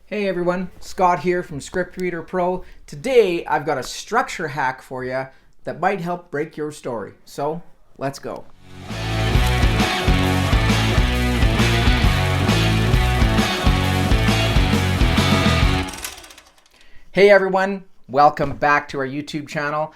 Hey everyone, Scott here from Script Pro. Today I've got a structure hack for you that might help break your story. So let's go. Hey everyone, welcome back to our YouTube channel.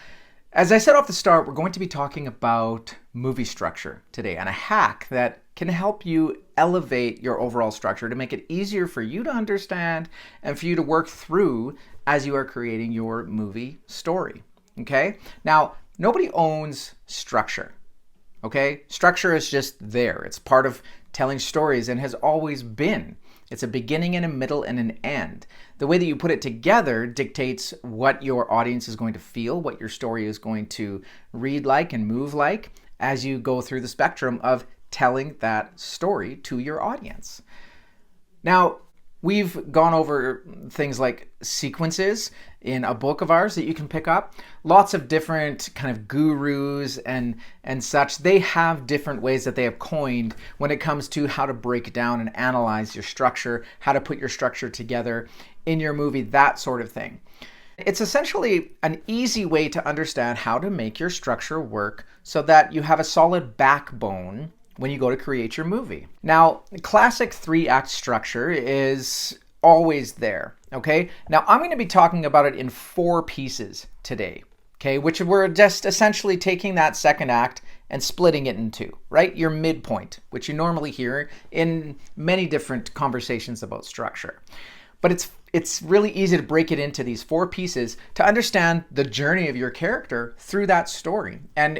As I said off the start, we're going to be talking about movie structure today and a hack that can help you elevate your overall structure to make it easier for you to understand and for you to work through as you are creating your movie story. Okay? Now, nobody owns structure. Okay? Structure is just there. It's part of telling stories and has always been. It's a beginning and a middle and an end. The way that you put it together dictates what your audience is going to feel, what your story is going to read like and move like as you go through the spectrum of telling that story to your audience. Now, we've gone over things like sequences in a book of ours that you can pick up. Lots of different kind of gurus and such. They have different ways that they have coined when it comes to how to break down and analyze your structure, how to put your structure together in your movie, that sort of thing. It's essentially an easy way to understand how to make your structure work so that you have a solid backbone when you go to create your movie. Now, classic 3-act structure is always there, okay? Now, I'm going to be talking about it in 4 pieces today, okay? Which we're just essentially taking that second act and splitting it in 2, right? Your midpoint, which you normally hear in many different conversations about structure. But it's really easy to break it into these 4 pieces to understand the journey of your character through that story. And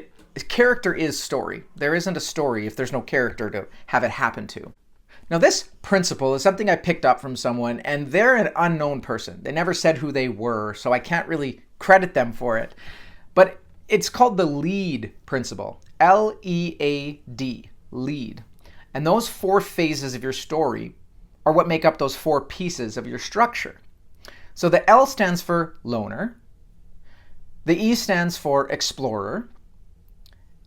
character is story. There isn't a story if there's no character to have it happen to. Now, this principle is something I picked up from someone, and they're an unknown person. They never said who they were, so I can't really credit them for it. But it's called the lead principle. L-E-A-D, lead. And those 4 phases of your story are what make up those 4 pieces of your structure. So the L stands for loner. The E stands for explorer.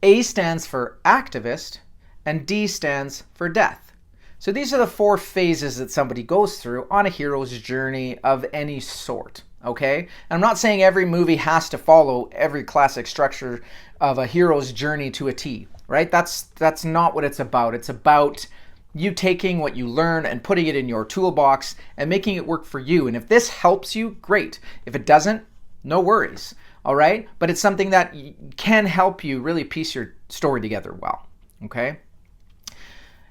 A stands for activist, and D stands for death. So these are the 4 phases that somebody goes through on a hero's journey of any sort, okay? And I'm not saying every movie has to follow every classic structure of a hero's journey to a T, right? That's not what it's about. It's about you taking what you learn and putting it in your toolbox and making it work for you. And if this helps you, great. If it doesn't, no worries. All right? But it's something that can help you really piece your story together well. Okay?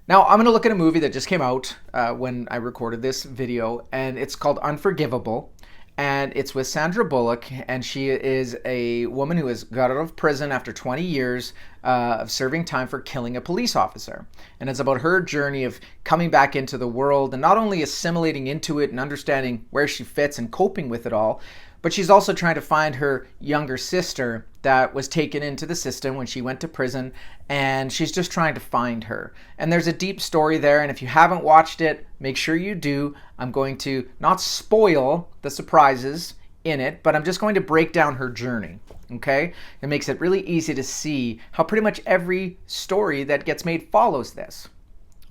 Now, I'm going to look at a movie that just came out when I recorded this video, and it's called Unforgivable. And it's with Sandra Bullock, and she is a woman who has got out of prison after 20 years of serving time for killing a police officer. And it's about her journey of coming back into the world and not only assimilating into it and understanding where she fits and coping with it all, but she's also trying to find her younger sister that was taken into the system when she went to prison, and she's just trying to find her. And there's a deep story there, and if you haven't watched it, make sure you do. I'm going to not spoil the surprises in it, but I'm just going to break down her journey, okay? It makes it really easy to see how pretty much every story that gets made follows this,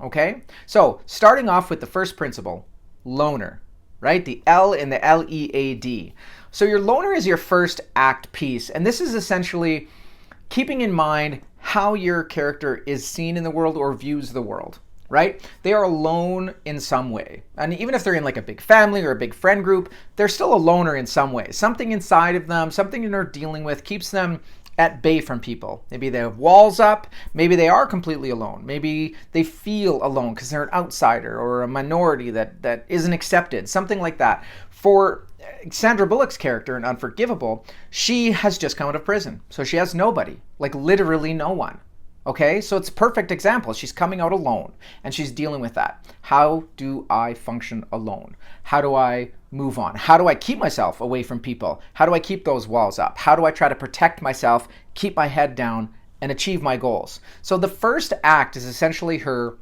okay? So, starting off with the first principle, loner, right? The L in the L-E-A-D. So your loner is your first act piece, and this is essentially keeping in mind how your character is seen in the world or views the world, right? They are alone in some way. And even if they're in like a big family or a big friend group, they're still a loner in some way. Something inside of them, something they're dealing with keeps them at bay from people. Maybe they have walls up. Maybe they are completely alone. Maybe they feel alone because they're an outsider or a minority that isn't accepted, something like that. For Sandra Bullock's character in Unforgivable, she has just come out of prison. So she has nobody, like literally no one. Okay, so it's a perfect example. She's coming out alone and she's dealing with that. How do I function alone? How do I move on? How do I keep myself away from people? How do I keep those walls up? How do I try to protect myself, keep my head down, and achieve my goals? So the first act is essentially her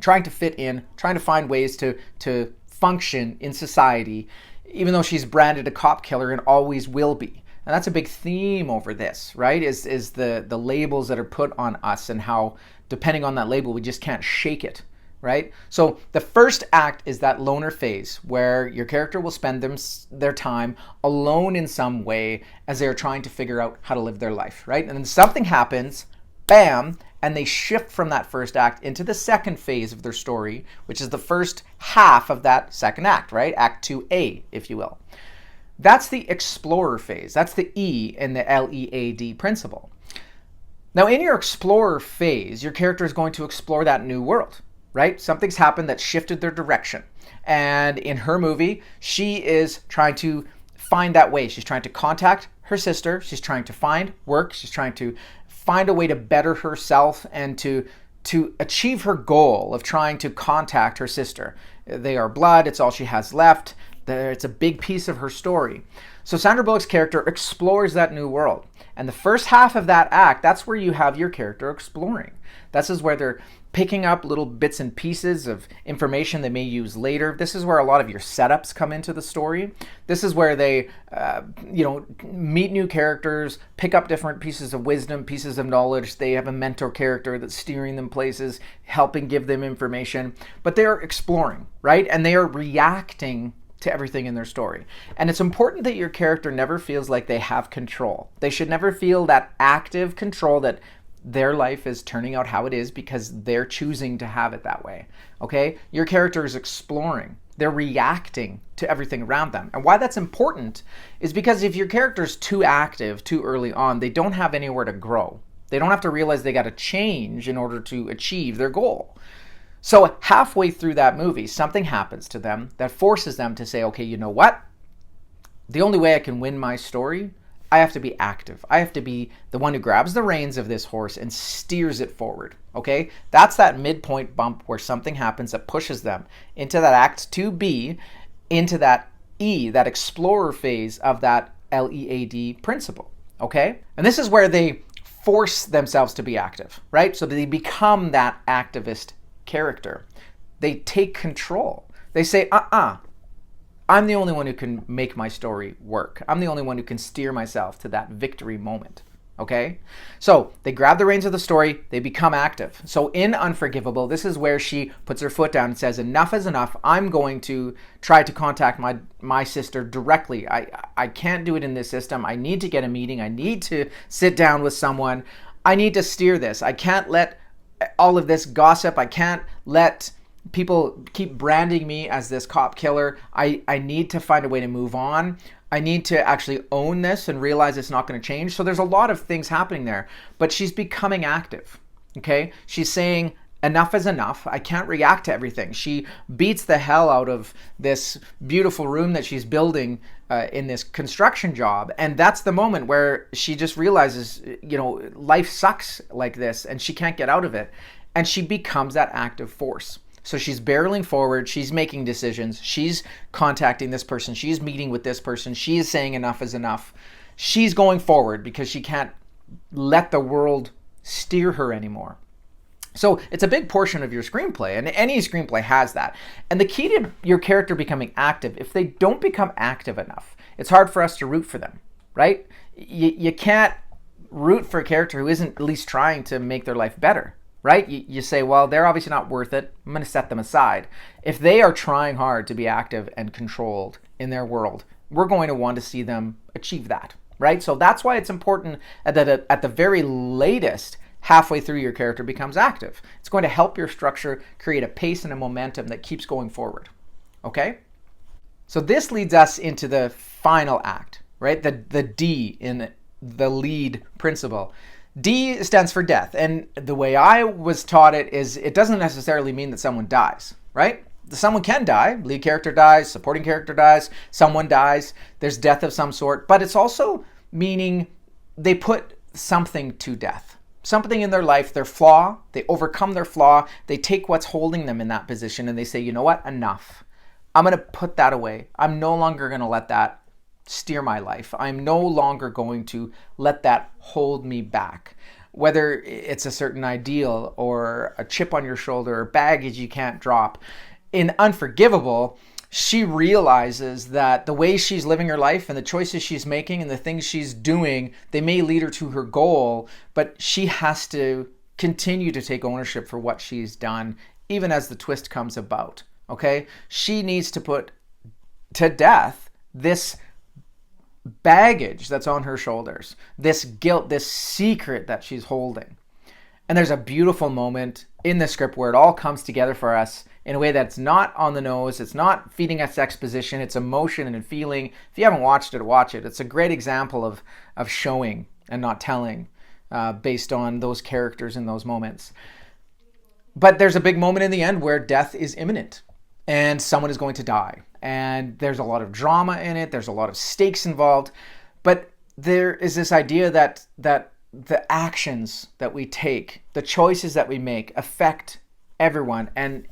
trying to fit in, trying to find ways to function in society, even though she's branded a cop killer and always will be. And that's a big theme over this, right? Is the labels that are put on us and how, depending on that label, we just can't shake it. right? So the first act is that loner phase where your character will spend their time alone in some way as they're trying to figure out how to live their life, right? And then something happens, bam, and they shift from that first act into the second phase of their story, which is the first half of that second act, right? Act 2A, if you will. That's the explorer phase. That's the E in the LEAD principle. Now, in your explorer phase, your character is going to explore that new world, right? Something's happened that shifted their direction. And in her movie, she is trying to find that way. She's trying to contact her sister. She's trying to find work. She's trying to find a way to better herself and to achieve her goal of trying to contact her sister. They are blood. It's all she has left. It's a big piece of her story. So Sandra Bullock's character explores that new world. And the first half of that act, that's where you have your character exploring. This is where they're picking up little bits and pieces of information they may use later. This is where a lot of your setups come into the story. This is where they, meet new characters, pick up different pieces of wisdom, pieces of knowledge. They have a mentor character that's steering them places, helping give them information. But they're exploring, right? And they are reacting to everything in their story. And it's important that your character never feels like they have control. They should never feel that active control that their life is turning out how it is because they're choosing to have it that way. Okay? Your character is exploring. They're reacting to everything around them. And why that's important is because if your character is too active too early on, they don't have anywhere to grow. They don't have to realize they got to change in order to achieve their goal. So halfway through that movie, something happens to them that forces them to say, okay, you know what? The only way I can win my story, I have to be active. I have to be the one who grabs the reins of this horse and steers it forward, okay? That's that midpoint bump where something happens that pushes them into that Act 2B, into that E, that explorer phase of that LEAD principle, okay? And this is where they force themselves to be active, right? So they become that activist character. They take control. They say, I'm the only one who can make my story work. I'm the only one who can steer myself to that victory moment. Okay? So they grab the reins of the story, they become active. So in Unforgivable, this is where she puts her foot down and says, enough is enough. I'm going to try to contact my sister directly. I can't do it in this system. I need to get a meeting. I need to sit down with someone. I need to steer this. I can't let all of this gossip. I can't let people keep branding me as this cop killer. I need to find a way to move on. I need to actually own this and realize it's not going to change. So there's a lot of things happening there, but she's becoming active. Okay? She's saying, enough is enough. I can't react to everything. She beats the hell out of this beautiful room that she's building in this construction job. And that's the moment where she just realizes, life sucks like this and she can't get out of it. And she becomes that active force. So she's barreling forward. She's making decisions. She's contacting this person. She's meeting with this person. She is saying enough is enough. She's going forward because she can't let the world steer her anymore. So it's a big portion of your screenplay, and any screenplay has that. And the key to your character becoming active, if they don't become active enough, it's hard for us to root for them, right? You can't root for a character who isn't at least trying to make their life better, right? You say, well, they're obviously not worth it. I'm going to set them aside. If they are trying hard to be active and controlled in their world, we're going to want to see them achieve that, right? So that's why it's important that at the very latest, halfway through your character becomes active. It's going to help your structure create a pace and a momentum that keeps going forward. Okay? So this leads us into the final act, right? The D in the lead principle. D stands for death. And the way I was taught it is it doesn't necessarily mean that someone dies, right? Someone can die. Lead character dies, supporting character dies, someone dies. There's death of some sort. But it's also meaning they put something to death. Something in their life, their flaw, they overcome their flaw, they take what's holding them in that position and they say, you know what, enough. I'm going to put that away. I'm no longer going to let that steer my life. I'm no longer going to let that hold me back. Whether it's a certain ideal or a chip on your shoulder or baggage you can't drop. In Unforgivable, she realizes that the way she's living her life and the choices she's making and the things she's doing, they may lead her to her goal, but she has to continue to take ownership for what she's done even as the twist comes about. Okay? She needs to put to death this baggage that's on her shoulders, this guilt, this secret that she's holding. And there's a beautiful moment in the script where it all comes together for us in a way that's not on the nose. It's not feeding us exposition. It's emotion and feeling. If you haven't watched it, watch it. It's a great example of showing and not telling based on those characters in those moments. But there's a big moment in the end where death is imminent and someone is going to die. And there's a lot of drama in it. There's a lot of stakes involved. But there is this idea that the actions that we take, the choices that we make affect everyone, and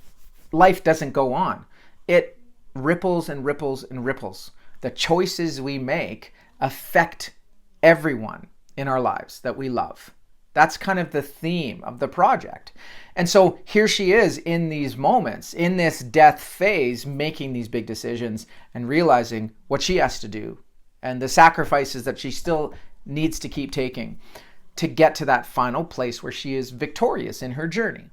life doesn't go on. It ripples and ripples and ripples. The choices we make affect everyone in our lives that we love. That's kind of the theme of the project. And so here she is in these moments, in this death phase, making these big decisions and realizing what she has to do and the sacrifices that she still needs to keep taking to get to that final place where she is victorious in her journey.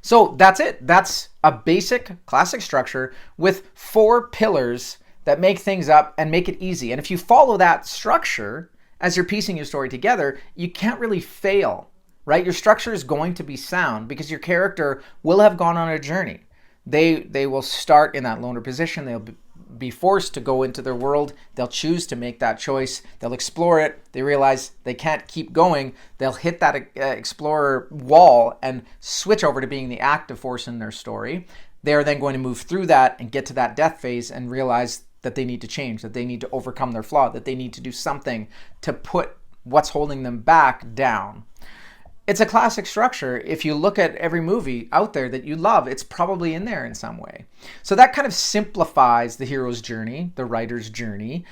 So that's it. That's a basic classic structure with 4 pillars that make things up and make it easy. And if you follow that structure as you're piecing your story together, you can't really fail, right? Your structure is going to be sound because your character will have gone on a journey. They will start in that loner position. They'll be forced to go into their world. They'll choose to make that choice. They'll explore it. They realize they can't keep going. They'll hit that explorer wall and switch over to being the active force in their story. They're then going to move through that and get to that death phase and realize that they need to change, that they need to overcome their flaw, that they need to do something to put what's holding them back down. It's a classic structure. If you look at every movie out there that you love, it's probably in there in some way. So that kind of simplifies the hero's journey, the writer's journey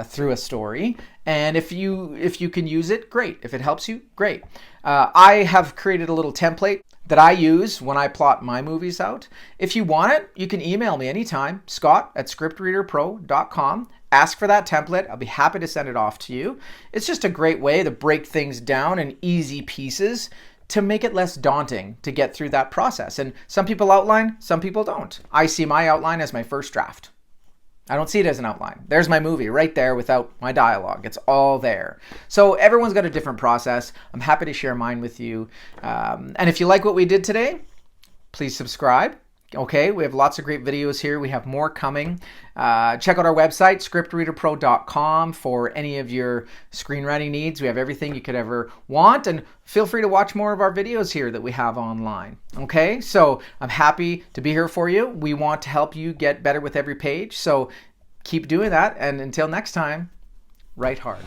through a story. And if you can use it, great. If it helps you, great. I have created a little template that I use when I plot my movies out. If you want it, you can email me anytime, scott@scriptreaderpro.com. Ask for that template. I'll be happy to send it off to you. It's just a great way to break things down in easy pieces to make it less daunting to get through that process. And some people outline, some people don't. I see my outline as my first draft. I don't see it as an outline. There's my movie right there without my dialogue. It's all there. So everyone's got a different process. I'm happy to share mine with you. And if you like what we did today, please subscribe. Okay, we have lots of great videos here. We have more coming. Check out our website, scriptreaderpro.com, for any of your screenwriting needs. We have everything you could ever want, and feel free to watch more of our videos here that we have online. Okay, so I'm happy to be here for you. We want to help you get better with every page, so keep doing that, and until next time, write hard.